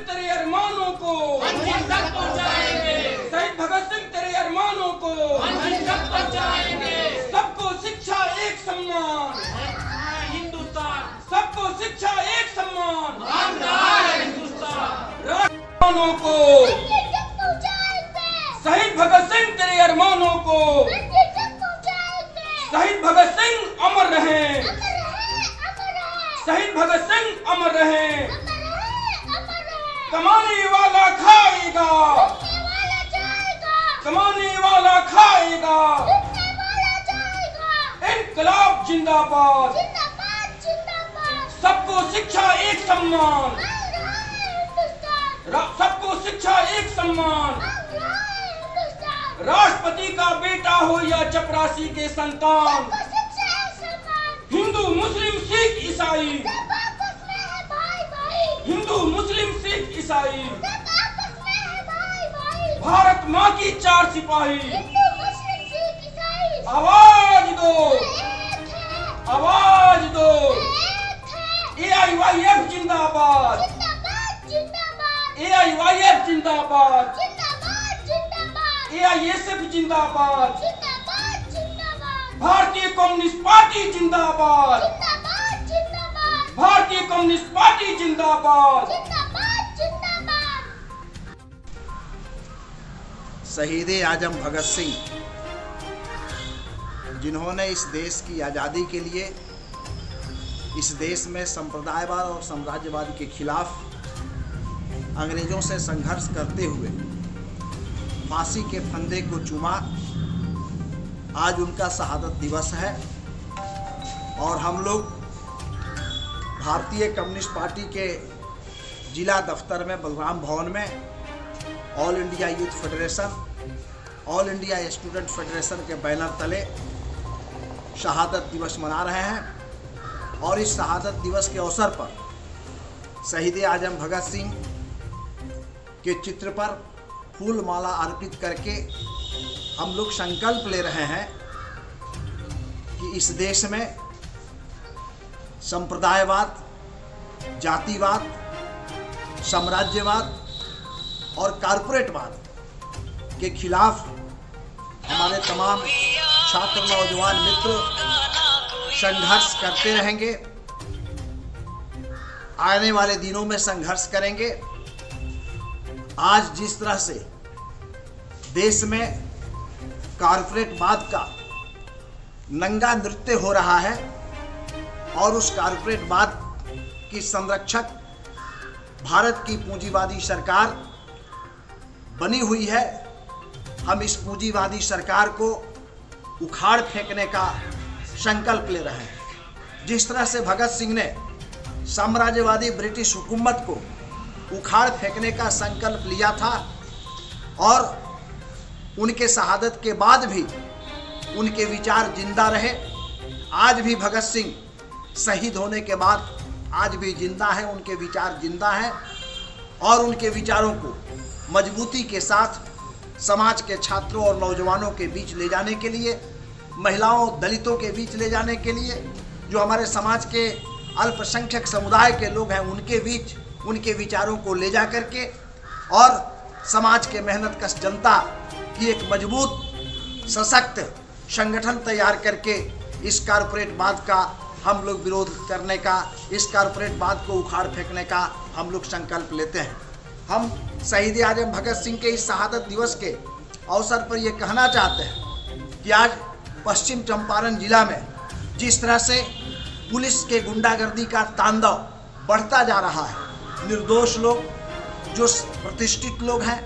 तेरे अरमानों को मंजिल तक पहुंचाएंगे। शहीद भगत सिंह तेरे अरमानों को मंजिल तक पहुंचाएंगे। सबको शिक्षा एक सम्मान, हिंदुस्तान सबको शिक्षा एक सम्मान, मान रहा है हिंदुस्तान। अरमानों को शहीद भगत सिंह तेरे अरमानों को शहीद भगत सिंह अमर रहे, शहीद भगत सिंह अमर रहे। कमाने वाला खाएगा, कमाने वाला खाएगा। इनकलाब जिंदाबाद, सबको शिक्षा एक सम्मान, सबको शिक्षा एक सम्मान। राष्ट्रपति का बेटा हो या चपरासी के संतान, हिंदू मुस्लिम सिख ईसाई, हिंदू मुस्लिम सिख ईसाई, भारत माँ की चार सिपाही। आवाज दो, आवाज दो। AIYF जिंदाबाद, AIYF जिंदाबाद, AISF जिंदाबाद, भारतीय कम्युनिस्ट पार्टी जिंदाबाद, भारतीय कम्युनिस्ट पार्टी जिंदाबाद। शहीद आजम भगत सिंह, जिन्होंने इस देश की आज़ादी के लिए इस देश में संप्रदायवाद और साम्राज्यवाद के खिलाफ अंग्रेजों से संघर्ष करते हुए फांसी के फंदे को चूमा। आज उनका शहादत दिवस है और हम लोग भारतीय कम्युनिस्ट पार्टी के जिला दफ्तर में बलराम भवन में all India youth federation, all India student federation के बैनर तले शहादत दिवस मना रहे हैं। और इस शहादत दिवस के अवसर पर शहीद आजम भगत सिंह के चित्र पर फूल माला अर्पित करके हम लोग संकल्प ले रहे हैं कि इस देश में संप्रदायवाद, जातिवाद, साम्राज्यवाद और कारपोरेटवाद के खिलाफ हमारे तमाम छात्र नौजवान मित्र संघर्ष करते रहेंगे। आने वाले दिनों में संघर्ष करेंगे। आज जिस तरह से देश में कारपोरेटवाद का नंगा नृत्य हो रहा है और उस कारपोरेटवाद की संरक्षक भारत की पूंजीवादी सरकार बनी हुई है, हम इस पूंजीवादी सरकार को उखाड़ फेंकने का संकल्प ले रहे हैं। जिस तरह से भगत सिंह ने साम्राज्यवादी ब्रिटिश हुकूमत को उखाड़ फेंकने का संकल्प लिया था और उनके शहादत के बाद भी उनके विचार जिंदा रहे। आज भी भगत सिंह शहीद होने के बाद आज भी जिंदा है, उनके विचार जिंदा हैं और उनके विचारों को मजबूती के साथ समाज के छात्रों और नौजवानों के बीच ले जाने के लिए, महिलाओं दलितों के बीच ले जाने के लिए, जो हमारे समाज के अल्पसंख्यक समुदाय के लोग हैं उनके बीच उनके विचारों को ले जा करके और समाज के मेहनतकश जनता की एक मजबूत सशक्त संगठन तैयार करके इस कारपोरेटवाद का हम लोग विरोध करने का, इस कारपोरेटवाद को उखाड़ फेंकने का हम लोग संकल्प लेते हैं। हम शहीद आजम भगत सिंह के इस शहादत दिवस के अवसर पर ये कहना चाहते हैं कि आज पश्चिम चंपारण जिला में जिस तरह से पुलिस के गुंडागर्दी का तांडव बढ़ता जा रहा है, निर्दोष लोग जो प्रतिष्ठित लोग हैं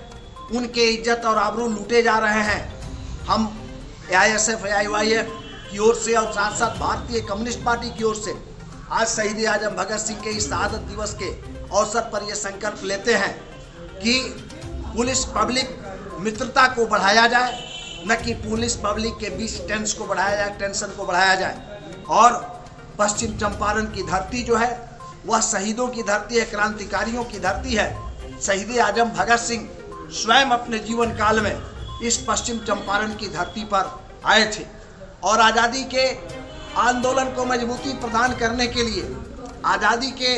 उनके इज्जत और आबरू लूटे जा रहे हैं। हम AISF AIYF की ओर से और साथ साथ भारतीय कम्युनिस्ट पार्टी की ओर से आज शहीद आजम भगत सिंह के इस शहादत दिवस के अवसर पर यह संकल्प लेते हैं कि पुलिस पब्लिक मित्रता को बढ़ाया जाए, न कि पुलिस पब्लिक के बीच टेंस को बढ़ाया जाए, टेंशन को बढ़ाया जाए। और पश्चिम चंपारण की धरती जो है वह शहीदों की धरती है, क्रांतिकारियों की धरती है। शहीद आजम भगत सिंह स्वयं अपने जीवन काल में इस पश्चिम चंपारण की धरती पर आए थे और आज़ादी के आंदोलन को मजबूती प्रदान करने के लिए, आज़ादी के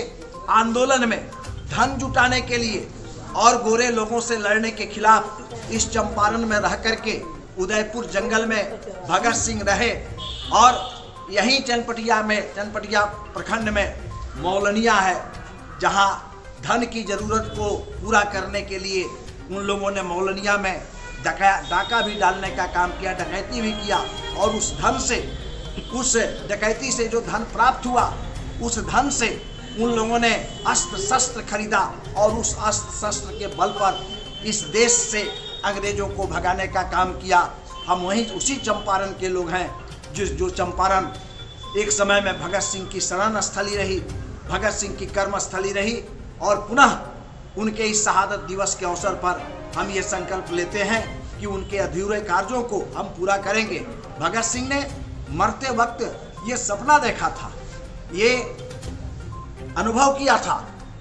आंदोलन में धन जुटाने के लिए और गोरे लोगों से लड़ने के खिलाफ इस चंपारण में रह करके उदयपुर जंगल में भगत सिंह रहे। और यहीं चनपटिया प्रखंड में मौलनिया है, जहां धन की जरूरत को पूरा करने के लिए उन लोगों ने मौलनिया में डाका भी डालने का काम किया, डकैती भी किया। और उस धन से, उस डकैती से जो धन प्राप्त हुआ, उस धन से उन लोगों ने अस्त्र शस्त्र खरीदा और उस अस्त्र शस्त्र के बल पर इस देश से अंग्रेजों को भगाने का काम किया। हम वहीं उसी चंपारण के लोग हैं जो चंपारण एक समय में भगत सिंह की शरण स्थली रही, भगत सिंह की कर्म स्थली रही। और पुनः उनके इस शहादत दिवस के अवसर पर हम ये संकल्प लेते हैं कि उनके अधूरे कार्यों को हम पूरा करेंगे। भगत सिंह ने मरते वक्त ये सपना देखा था, ये अनुभव किया था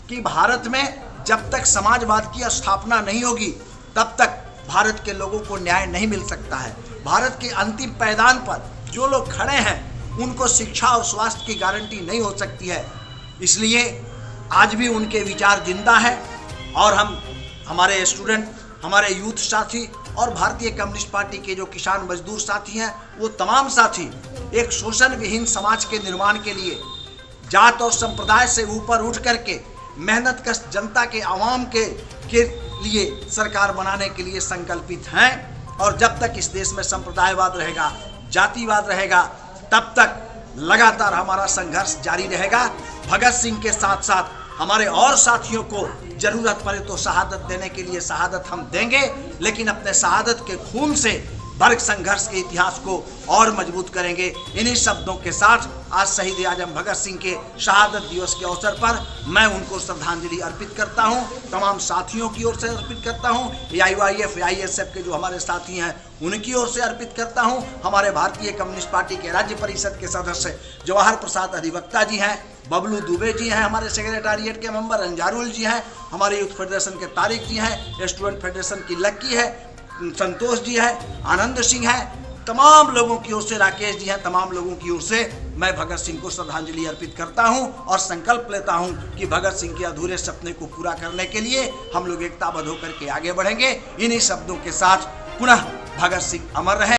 कि भारत में जब तक समाजवाद की स्थापना नहीं होगी तब तक भारत के लोगों को न्याय नहीं मिल सकता है। भारत के अंतिम पायदान पर जो लोग खड़े हैं उनको शिक्षा और स्वास्थ्य की गारंटी नहीं हो सकती है। इसलिए आज भी उनके विचार जिंदा है और हम, हमारे स्टूडेंट, हमारे यूथ साथी और भारतीय कम्युनिस्ट पार्टी के जो किसान मजदूर साथी हैं, वो तमाम साथी एक शोषण विहीन समाज के निर्माण के लिए जात और संप्रदाय से ऊपर उठ करके मेहनत कश जनता के आवाम के लिए सरकार बनाने के लिए संकल्पित हैं। और जब तक इस देश में संप्रदायवाद रहेगा, जातिवाद रहेगा, तब तक लगातार हमारा संघर्ष जारी रहेगा। भगत सिंह के साथ साथ हमारे और साथियों को जरूरत पड़े तो शहादत देने के लिए शहादत हम देंगे, लेकिन अपने शहादत के खून से वर्ग संघर्ष के इतिहास को और मजबूत करेंगे। इन्हीं शब्दों के साथ आज शहीद आजम भगत सिंह के शहादत दिवस के अवसर पर मैं उनको श्रद्धांजलि अर्पित करता हूं, तमाम साथियों की ओर से अर्पित करता हूं, AIYF AISF के जो हमारे साथी हैं उनकी ओर से अर्पित करता हूं, हमारे भारतीय कम्युनिस्ट पार्टी के राज्य परिषद के सदस्य जवाहर प्रसाद अधिवक्ता जी हैं, बबलू दुबे जी हैं, हमारे सेक्रेटारिएट के मेंबर अंजारुल जी हैं, हमारे यूथ फेडरेशन के तारिक जी हैं, स्टूडेंट फेडरेशन की लक्की है, संतोष जी है, आनंद सिंह है, तमाम लोगों की ओर से, राकेश जी हैं, तमाम लोगों की ओर से मैं भगत सिंह को श्रद्धांजलि अर्पित करता हूं और संकल्प लेता हूं कि भगत सिंह के अधूरे सपने को पूरा करने के लिए हम लोग एकताबद्ध होकर के आगे बढ़ेंगे। इन्हीं शब्दों के साथ पुनः भगत सिंह अमर रहे।